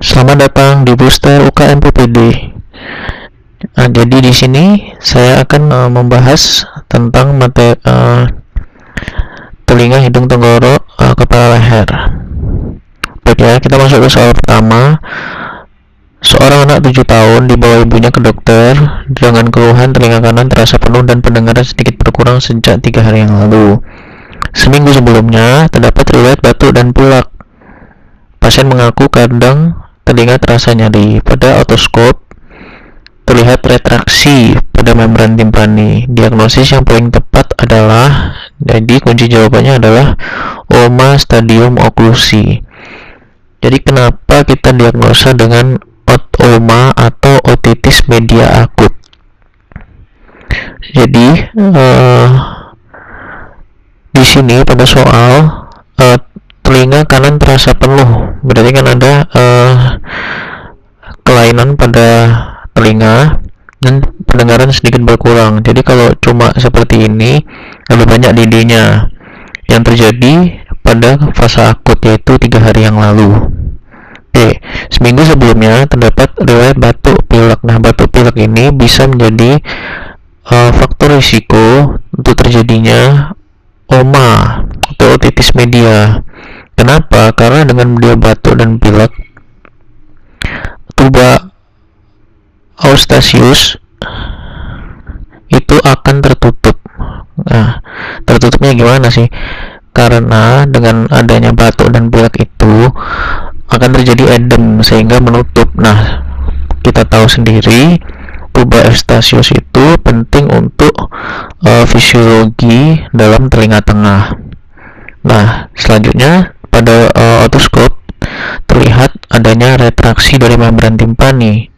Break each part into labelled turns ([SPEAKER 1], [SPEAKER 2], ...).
[SPEAKER 1] Selamat datang di booster UKM PPD. Jadi di sini saya akan membahas tentang materi telinga, hidung, tenggorok, kepala, leher. Baik ya, kita masuk ke soal pertama. Seorang anak 7 tahun dibawa ibunya ke dokter dengan keluhan telinga kanan terasa penuh dan pendengaran sedikit berkurang sejak 3 hari yang lalu. Seminggu sebelumnya terdapat riwayat batuk dan pilek. Pasien mengaku kadang telinga terasa nyeri. Pada otoskop terlihat retraksi pada membran timpani. Diagnosis yang paling tepat adalah, jadi kunci jawabannya adalah OMA stadium oklusi. Jadi kenapa kita diagnosa dengan OMA atau otitis media akut? Jadi di sini pada soal telinga kanan terasa penuh, berarti kan ada kelainan pada telinga dan pendengaran sedikit berkurang. Jadi kalau cuma seperti ini, lebih banyak didinya yang terjadi pada fase akut, yaitu 3 hari yang lalu. Seminggu sebelumnya terdapat riwayat batuk pilek. Nah, batuk pilek ini bisa menjadi faktor risiko untuk terjadinya OMA atau otitis media. Kenapa? Karena dengan dia batuk dan pilek, tuba Eustachius itu akan tertutup. Nah, tertutupnya gimana sih? Karena dengan adanya batuk dan pilek itu akan terjadi edem sehingga menutup. Nah, kita tahu sendiri tuba Eustachius itu penting untuk fisiologi dalam telinga tengah. Nah, selanjutnya pada otoskop terlihat adanya retraksi dari membran timpani.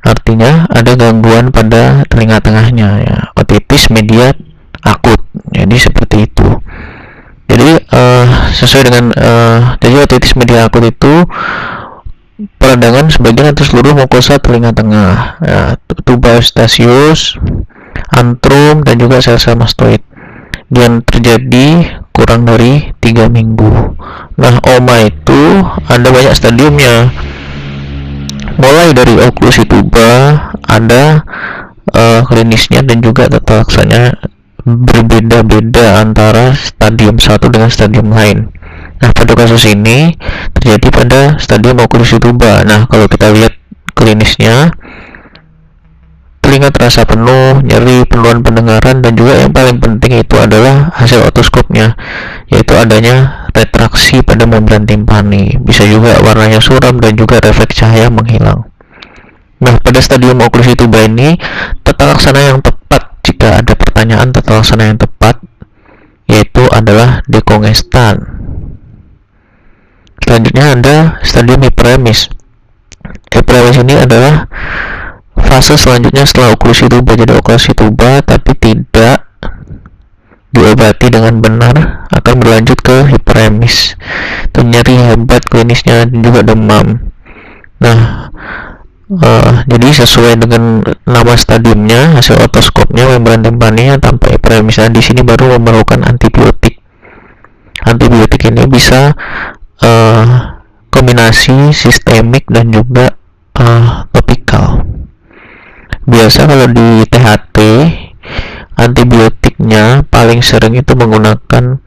[SPEAKER 1] Artinya ada gangguan pada telinga tengahnya, ya, otitis media akut. Jadi seperti itu. Jadi sesuai dengan jadi otitis media akut itu peradangan sebagian atau seluruh mukosa telinga tengah, ya, tuba Eustachius, antrum, dan juga sel-sel mastoid, yang terjadi kurang dari 3 minggu. Nah, OMA itu ada banyak stadiumnya, mulai dari oklusi tuba, ada klinisnya dan juga tata laksanya berbeda-beda antara stadium 1 dengan stadium lain. Nah, pada kasus ini terjadi pada stadium oklusi tuba. Nah, kalau kita lihat klinisnya, telinga terasa penuh, nyeri, penurunan pendengaran, dan juga yang paling penting itu adalah hasil otoskopnya, yaitu adanya retraksi pada membran timpani. Bisa juga warnanya suram dan juga refleks cahaya menghilang. Nah, pada stadium oklusi tuba ini, tata laksana yang tepat, jika ada pertanyaan tata laksana yang tepat, yaitu adalah dekongestan. Selanjutnya ada stadium hiperemis. Hiperemis ini adalah fase selanjutnya setelah oklusi tuba. Jadi oklusi tuba tapi tidak diobati dengan benar akan berlanjut ke hiperemis. Itu nyeri hebat klinisnya dan juga demam. Nah, jadi sesuai dengan nama stadiumnya, hasil otoskopnya, membran timpaninya tanpa hiperemis. Nah, di sini baru memerlukan antibiotik. Antibiotik ini bisa kombinasi sistemik dan juga topikal. Biasa kalau di THT, antibiotiknya paling sering itu menggunakan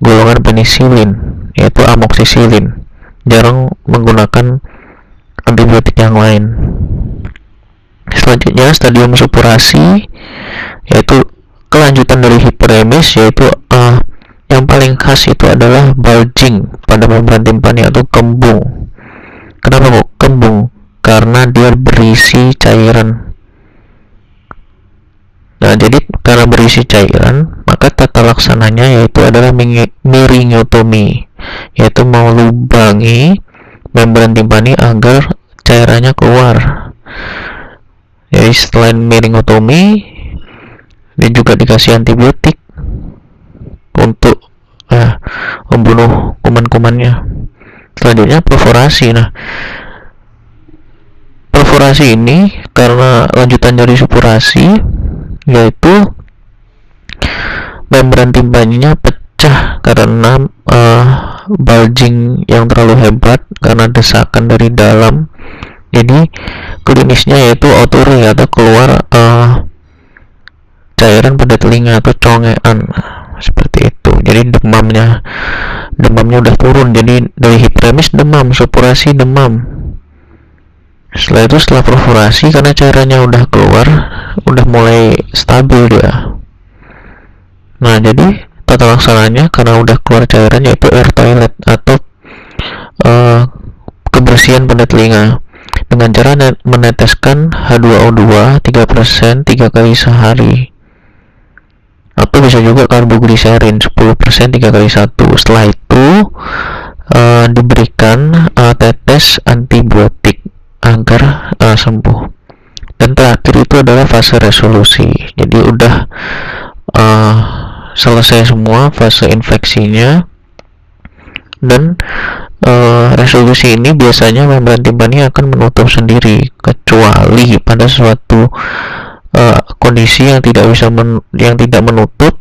[SPEAKER 1] golongan penisilin, yaitu amoxicillin. Jarang menggunakan antibiotik yang lain. Selanjutnya stadium supurasi, yaitu kelanjutan dari hiperemis, yaitu yang paling khas itu adalah bulging pada membran timpani atau kembung. Kenapa kok kembung? Karena dia berisi cairan. Nah, jadi karena berisi cairan, maka tata laksananya yaitu adalah miringotomi, yaitu melubangi membran timpani agar cairannya keluar. Jadi selain miringotomi, dia juga dikasih antibiotik untuk membunuh kuman-kumannya. Selanjutnya perforasi. Nah, perforasi ini karena lanjutan dari supurasi, yaitu membran timpaninya pecah karena bulging yang terlalu hebat karena desakan dari dalam. Jadi klinisnya yaitu oturi atau keluar cairan pada telinga atau congean seperti itu. Jadi demamnya udah turun, jadi dari hiperemis demam, supurasi demam. Setelah itu, setelah perforasi, karena cairannya udah keluar, udah mulai stabil dia. Nah, jadi tata laksananya karena udah keluar cairan yaitu air toilet atau kebersihan pada telinga dengan cara meneteskan H2O2 3% 3 kali sehari, atau bisa juga karbogliserin 10% 3 kali 1. Setelah itu diberikan tetes antibiotik agar sembuh. Dan terakhir itu adalah fase resolusi. Jadi udah selesai semua fase infeksinya, dan resolusi ini biasanya membran timpani akan menutup sendiri, kecuali pada suatu kondisi yang tidak menutup,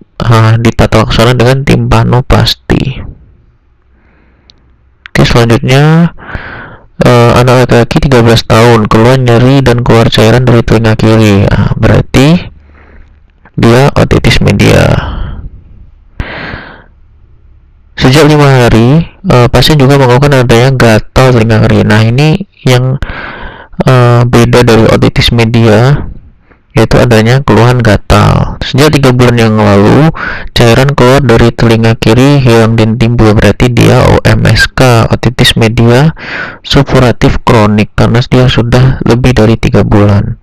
[SPEAKER 1] ditata laksana dengan timpanoplasti. Oke, selanjutnya anak laki-laki 13 tahun keluar nyeri dan keluar cairan dari telinga kiri. Berarti dia otitis media. Sejak 5 hari, pasien juga mengeluhkan adanya gatal telinga kiri. Nah, ini yang beda dari otitis media, yaitu adanya keluhan gatal. Sejak 3 bulan yang lalu, cairan keluar dari telinga kiri hilang dan timbul. Berarti dia OMSK, otitis media supuratif kronik, karena dia sudah lebih dari 3 bulan.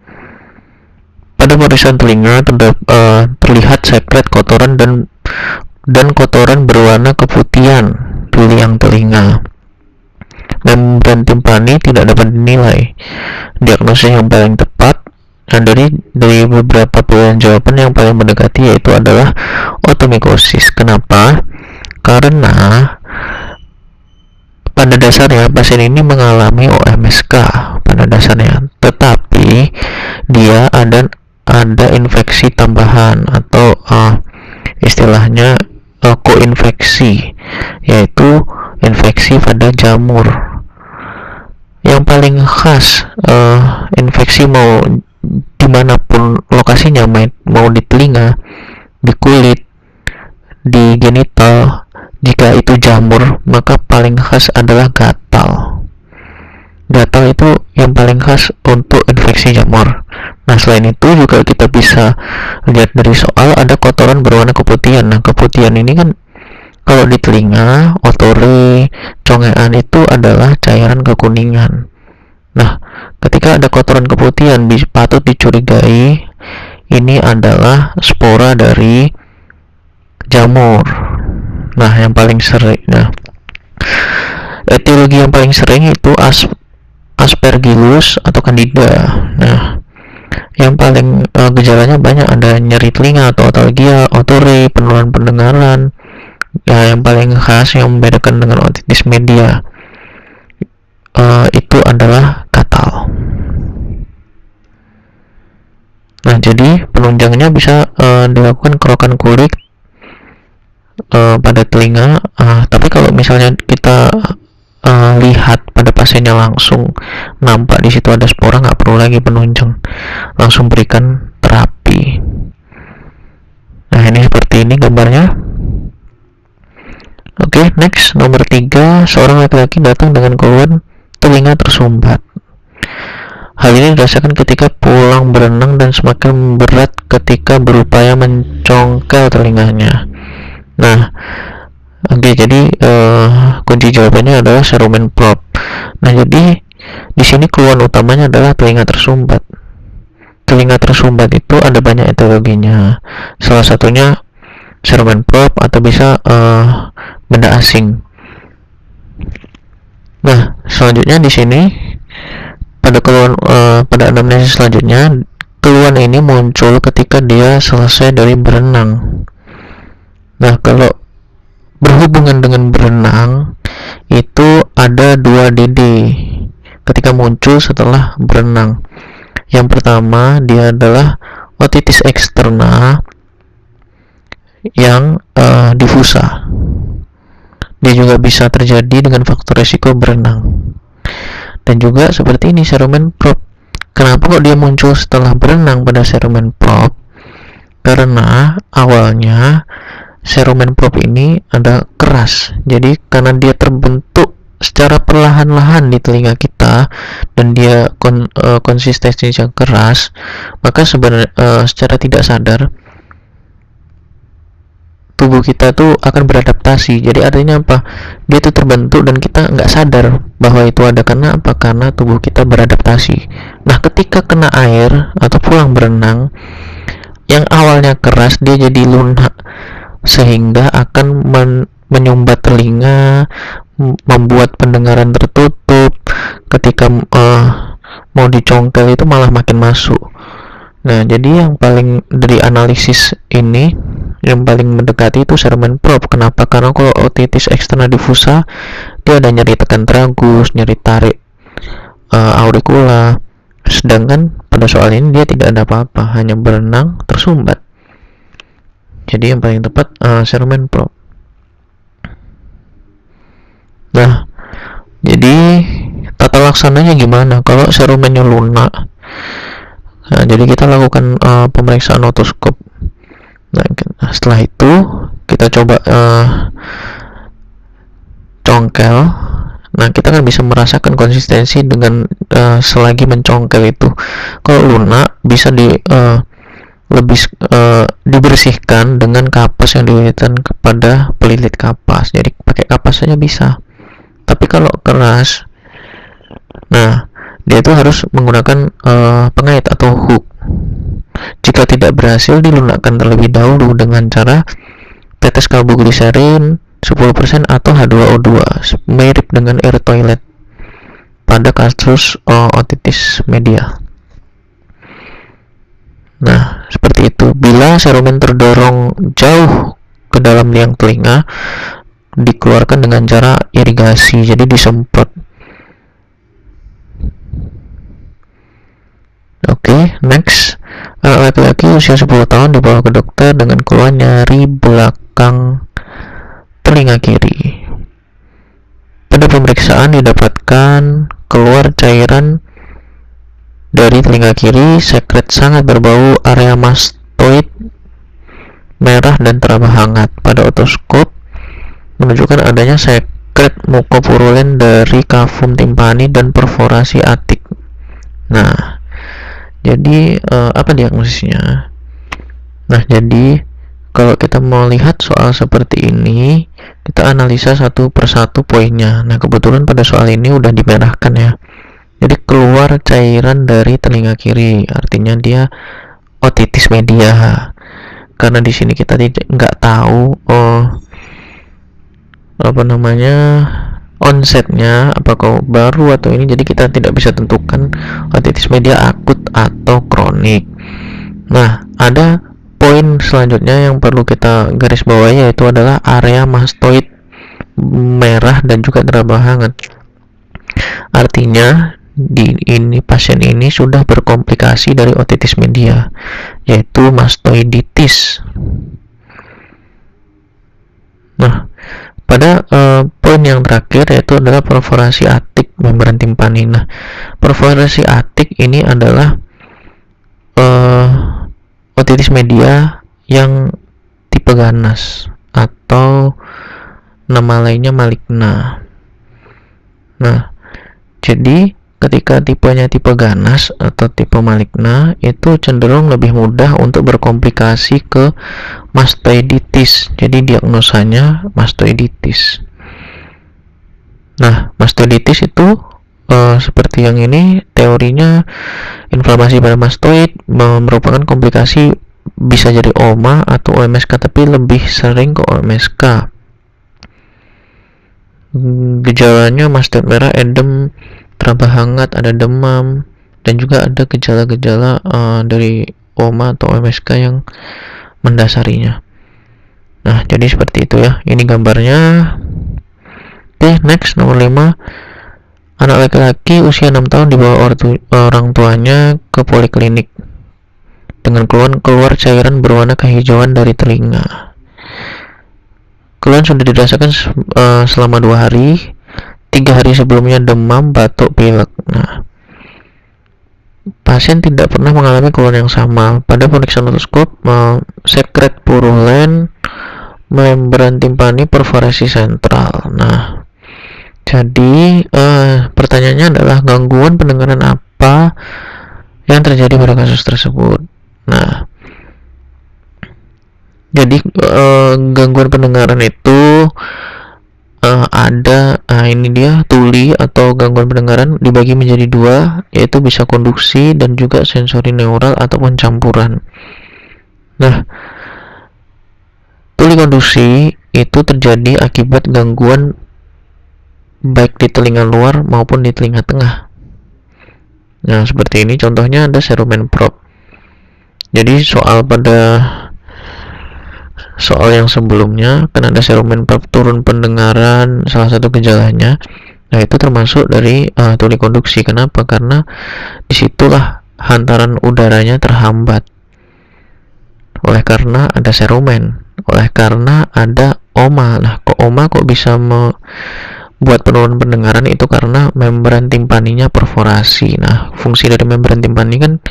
[SPEAKER 1] Pada pemeriksaan telinga terlihat sekret kotoran dan kotoran berwarna keputihan di liang telinga. Membran timpani tidak dapat dinilai. Diagnosis yang paling tepat dari beberapa pilihan jawaban yang paling mendekati yaitu adalah otomikosis. Kenapa? Karena pada dasarnya pasien ini mengalami OMSK pada dasarnya, tetapi dia ada infeksi tambahan atau istilahnya koinfeksi, yaitu infeksi pada jamur. Yang paling khas infeksi mau dimanapun lokasinya, mau di telinga, di kulit, di genital, jika itu jamur, maka paling khas adalah gatal. Gatal itu yang paling khas untuk infeksi jamur. Nah, selain itu juga kita bisa lihat dari soal ada kotoran berwarna keputihan. Nah, keputihan ini kan kalau di telinga, otore, congean itu adalah cairan kekuningan. Nah, ketika ada kotoran keputihan, patut dicurigai ini adalah spora dari jamur. Nah, yang paling sering, etiologi yang paling sering itu Aspergillus atau Candida. Nah, yang paling gejalanya banyak, ada nyeri telinga atau otalgia, otore, penurunan pendengaran. Ya, yang paling khas yang membedakan dengan otitis media itu adalah gatal. Nah, jadi penunjangnya bisa dilakukan kerokan kulit pada telinga. Tapi kalau misalnya kita lihat pada pasiennya langsung nampak di situ ada spora, nggak perlu lagi penunjang, langsung berikan terapi. Nah, ini seperti ini gambarnya. Oke, next, nomor 3, seorang laki-laki datang dengan keluhan telinga tersumbat. Hal ini dirasakan ketika pulang berenang dan semakin berat ketika berupaya mencongkel telinganya. Nah, jadi kunci jawabannya adalah cerumen prop. Nah, jadi di sini keluhan utamanya adalah telinga tersumbat. Telinga tersumbat itu ada banyak etiologinya. Salah satunya cerumen prop atau bisa benda asing. Nah, selanjutnya di sini pada anamnesis selanjutnya, keluhan ini muncul ketika dia selesai dari berenang. Nah, kalau berhubungan dengan berenang itu ada 2 DD ketika muncul setelah berenang. Yang pertama, dia adalah otitis eksterna yang difusa. Dia juga bisa terjadi dengan faktor resiko berenang. Dan juga seperti ini serumen prop. Kenapa kok dia muncul setelah berenang pada serumen prop? Karena awalnya serumen prop ini ada keras. Jadi karena dia terbentuk secara perlahan-lahan di telinga kita dan dia konsistensinya keras, maka sebenarnya secara tidak sadar tubuh kita tuh akan beradaptasi. Jadi artinya apa? Dia tuh terbentuk dan kita nggak sadar bahwa itu ada. Karena apa? Karena tubuh kita beradaptasi. Nah, ketika kena air atau pulang berenang, yang awalnya keras dia jadi lunak, sehingga akan menyumbat telinga, membuat pendengaran tertutup. Ketika mau dicongkel itu malah makin masuk. Nah, jadi yang paling dari analisis ini yang paling mendekati itu serumen prop. Kenapa? Karena kalau otitis eksterna difusa dia ada nyeri tekan tragus, nyeri tarik auricula. Sedangkan pada soal ini dia tidak ada apa-apa, hanya berenang tersumbat. Jadi yang paling tepat serumen prop. Nah, jadi tata laksananya gimana kalau serumennya lunak? Nah, jadi kita lakukan pemeriksaan otoskop. Nah, setelah itu kita coba congkel. Nah, kita kan bisa merasakan konsistensi dengan selagi mencongkel itu. Kalau lunak bisa lebih dibersihkan dengan kapas yang dililitkan kepada pelilit kapas. Jadi pakai kapas saja bisa. Tapi kalau keras, nah dia itu harus menggunakan pengait atau hook. Jika tidak berhasil, dilunakkan terlebih dahulu dengan cara tetes karbogliserin 10% atau H2O2, mirip dengan air toilet pada kasus otitis media. Nah, seperti itu. Bila serumen terdorong jauh ke dalam liang telinga, dikeluarkan dengan cara irigasi, jadi disemprot. Oke, next. Anak laki-laki usia 10 tahun dibawa ke dokter dengan keluhan nyeri belakang telinga kiri. Pada pemeriksaan didapatkan keluar cairan dari telinga kiri, sekret sangat berbau area mastoid merah dan teraba hangat. Pada otoskop menunjukkan adanya sekret mukopurulen dari kavum timpani dan perforasi atik. Nah, jadi apa diagnosisnya? Nah, jadi kalau kita mau lihat soal seperti ini, kita analisa satu persatu poinnya. Nah, kebetulan pada soal ini udah dimerahkan ya. Jadi keluar cairan dari telinga kiri, artinya dia otitis media. Karena di sini kita nggak tahu onsetnya apakah baru atau ini, jadi kita tidak bisa tentukan otitis media akut atau kronik. Nah, ada poin selanjutnya yang perlu kita garis bawahi, yaitu adalah area mastoid merah dan juga teraba hangat. Artinya pasien ini sudah berkomplikasi dari otitis media, yaitu mastoiditis. Nah, pada poin yang terakhir yaitu adalah perforasi atik membran timpani. Nah, perforasi atik ini adalah otitis media yang tipe ganas atau nama lainnya maligna. Nah, jadi ketika tipenya tipe ganas atau tipe maligna, itu cenderung lebih mudah untuk berkomplikasi ke mastoiditis. Jadi diagnosanya mastoiditis. Nah, mastoiditis itu seperti yang ini, teorinya inflamasi pada mastoid merupakan komplikasi, bisa jadi OMA atau OMSK, tapi lebih sering ke OMSK. Gejalanya mastoid merah, edem, teraba hangat, ada demam, dan juga ada gejala-gejala dari OMA atau OMSK yang mendasarinya. Nah, jadi seperti itu ya. Ini gambarnya. Oke, next nomor 5. Anak laki-laki usia 6 tahun dibawa orang tuanya ke poliklinik dengan keluar cairan berwarna kehijauan dari telinga. keluhan sudah dirasakan selama 2 hari, 3 hari sebelumnya demam, batuk, pilek. Nah, pasien tidak pernah mengalami keluhan yang sama. Pada pemeriksaan otoskop, sekret purulen, membran timpani, perforasi sentral. Nah, jadi pertanyaannya adalah gangguan pendengaran apa yang terjadi pada kasus tersebut. Nah, jadi gangguan pendengaran itu ada, ini dia tuli atau gangguan pendengaran dibagi menjadi 2, yaitu bisa konduksi dan juga sensori neural ataupun campuran. Nah, tuli konduksi itu terjadi akibat gangguan baik di telinga luar maupun di telinga tengah. Nah, seperti ini contohnya ada cerumen probe. Jadi soal yang sebelumnya kan ada cerumen probe turun pendengaran, salah satu gejalanya. Nah, itu termasuk dari tuli konduksi. Kenapa? Karena disitulah hantaran udaranya terhambat. Oleh karena ada cerumen, oleh karena ada oma. Nah, oma bisa buat penurunan pendengaran itu karena membran timpaninya perforasi. Nah, fungsi dari membran timpani kan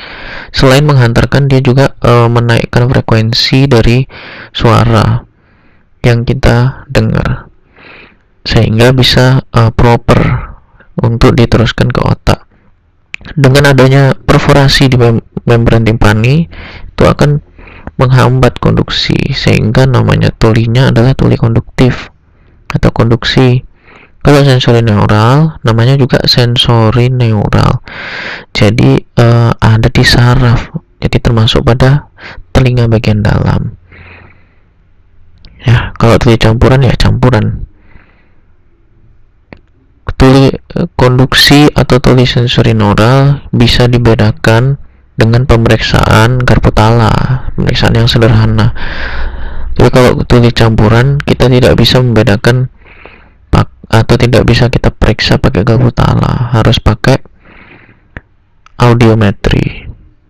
[SPEAKER 1] selain menghantarkan, dia juga menaikkan frekuensi dari suara yang kita dengar sehingga bisa proper untuk diteruskan ke otak. Dengan adanya perforasi di membran timpani itu akan menghambat konduksi, sehingga namanya tulinya adalah tuli konduktif atau konduksi. Kalau sensori neural namanya juga sensori neural. Jadi ada di saraf, jadi termasuk pada telinga bagian dalam. Ya, kalau tuli campuran ya campuran. Tuli konduksi atau tuli sensori neural bisa dibedakan dengan pemeriksaan Karputala, pemeriksaan yang sederhana. Jadi kalau tuli campuran kita tidak bisa membedakan atau tidak bisa kita periksa pakai Karputala, harus pakai audiometri.